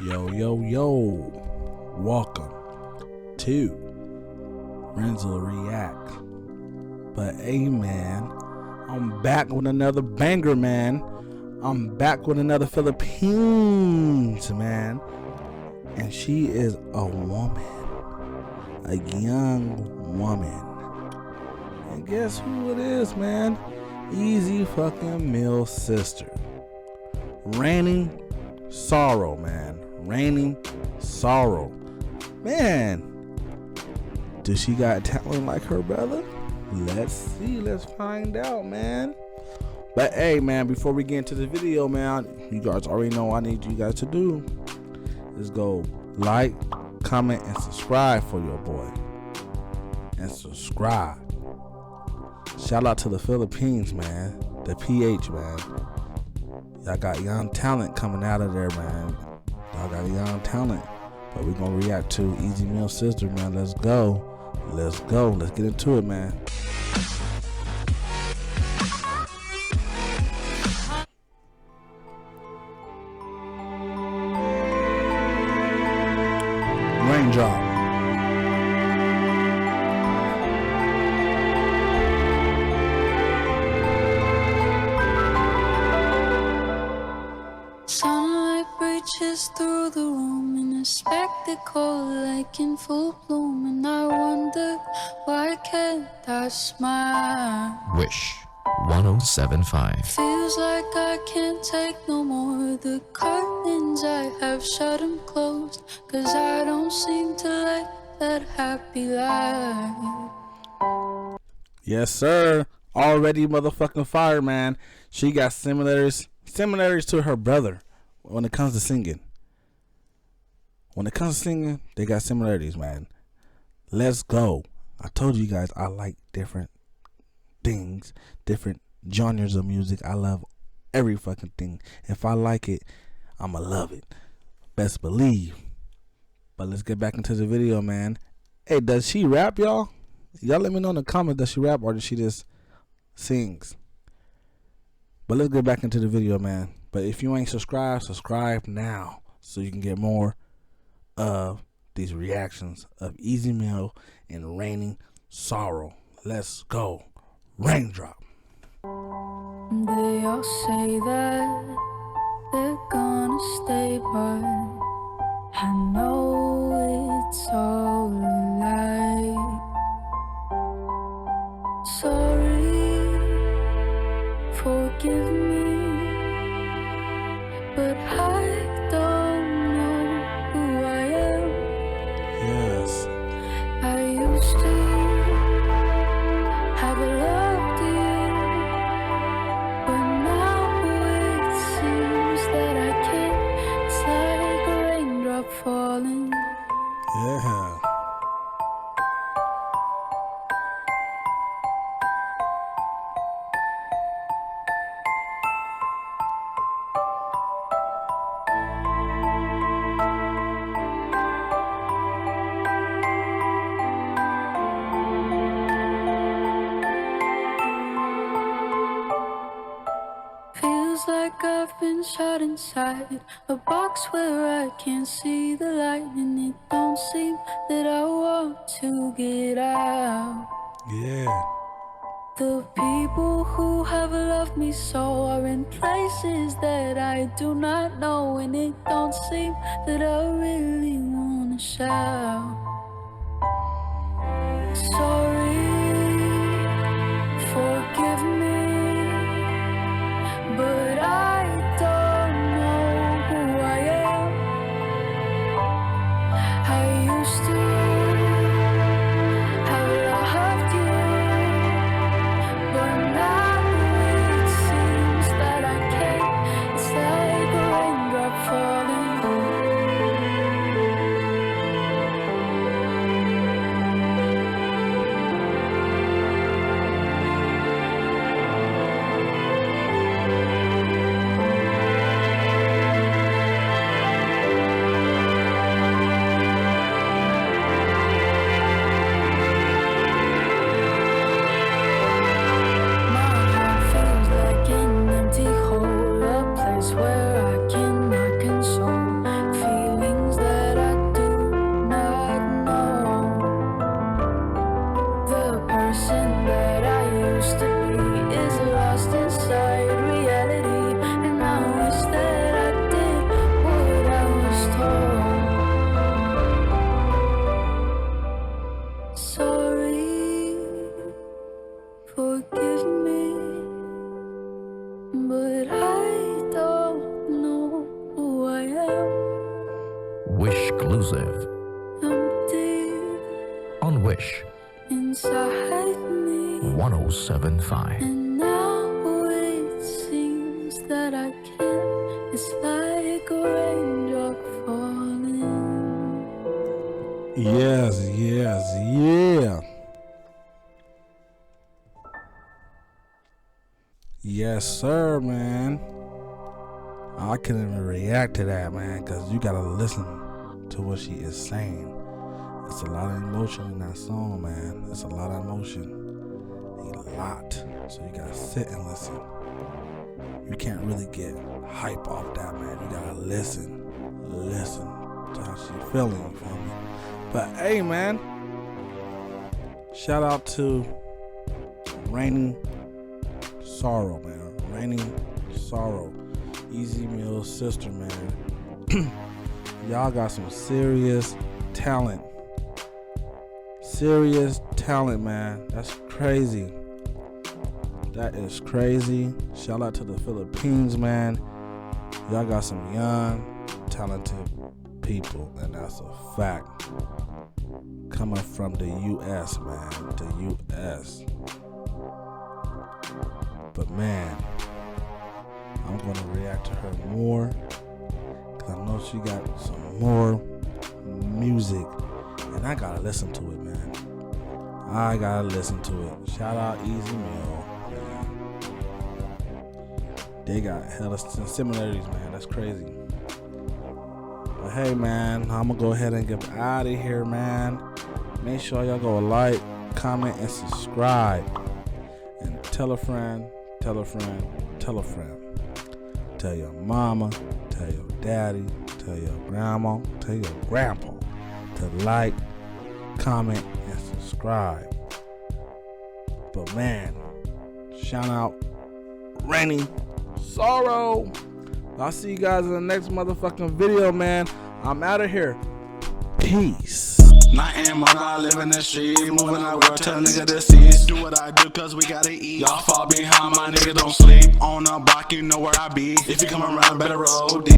Yo, yo, yo. Welcome to Renzo React. But hey, man, I'm back with another banger, man. I'm back with another Philippines, man. And she is a woman. A young woman. And guess who it is, man? Easy fucking Mill's sister. Raining Sorrow, man. Raining Sorrow. Man, does she got talent like her brother? Let's see. Let's find out, man. But hey, man, before we get into the video, man, you guys already know what I need you guys to do is go like, comment, and subscribe for your boy. And subscribe. Shout out to the Philippines, man. The PH, man. Y'all got young talent coming out of there, man. Y'all got young talent. But we're going to react to Easy Mill's sister, man. Let's go. Let's go. Let's get into it, man. Raindrop. Sunlight breaches through the room in a spectacle like in full bloom, and I wonder why can't I smile? Wish 1075. Feels like I can't take no more. The curtains I have shut and closed, 'cause I don't seem to like that happy life. Yes, sir. Already motherfucking fire, man. She got similarities to her brother when it comes to singing. When it comes to singing, they got similarities, man. Let's go. I told you guys I like different things, different genres of music. I love every fucking thing. If I like it, I'ma love it. Best believe. But let's get back into the video, man. Hey, does she rap, y'all? Y'all let me know in the comments, does she rap or does she just sings? But let's get back into the video, man. But if you ain't subscribed, subscribe now so you can get more of these reactions of Easy Mill and Raining Sorrow. Let's go. Raindrop. They all say that they're gonna stay, but I know it's all a lie. Sorry, forgive me, but I don't know who I am. Yes. I used to have loved you, but now it seems that I can't. It's like a raindrop falling. Yeah. Feels like I've been shut inside a box where I can't see the light, and it don't seem that I want to get out. Yeah. The people who have loved me so are in places that I do not know, and it don't seem that I really wanna shout. Sorry, forgive me, but I don't know who I am. I used to have loved you, but now it seems that I can't. It's like a raindrop falling. I hate me. 1075. And now it seems that I can't. It's like a raindrop falling. Yes, yeah. Yes, sir, man. I can't even react to that, man, because you gotta listen to what she is saying. It's a lot of emotion in that song, man. It's a lot of emotion. A lot. So you gotta sit and listen. You can't really get hype off that, man. You gotta listen. Listen to how she's feeling, you feel me? But hey, man. Shout out to Raining Sorrow, man. Raining Sorrow. Easy Mill's sister, man. Y'all got some serious talent. Serious talent, man. That's crazy. That is crazy. Shout out to the Philippines, man. Y'all got some young, talented people, and that's a fact. Coming from the U.S., man. The U.S. But man, I'm going to react to her more, because I know she got some more music, and I got to listen to it, man. I got to listen to it. Shout out Easy Mill, man. They got hella similarities, man. That's crazy. But hey, man, I'm going to go ahead and get out of here, man. Make sure y'all go like, comment, and subscribe. And tell a friend, tell a friend, tell a friend. Tell your mama, tell your daddy, tell your grandma, tell your grandpa to like, comment, and subscribe. But man, shout out Raining Sorrow. I'll see you guys in the next motherfucking video, man. I'm out of here. Peace. Night and morning, I live in the street, moving out work, tell nigga deceased. Do what I do, cause we gotta eat. Y'all fall behind, my nigga don't sleep. On the block, you know where I be. If you come around, better roll deep.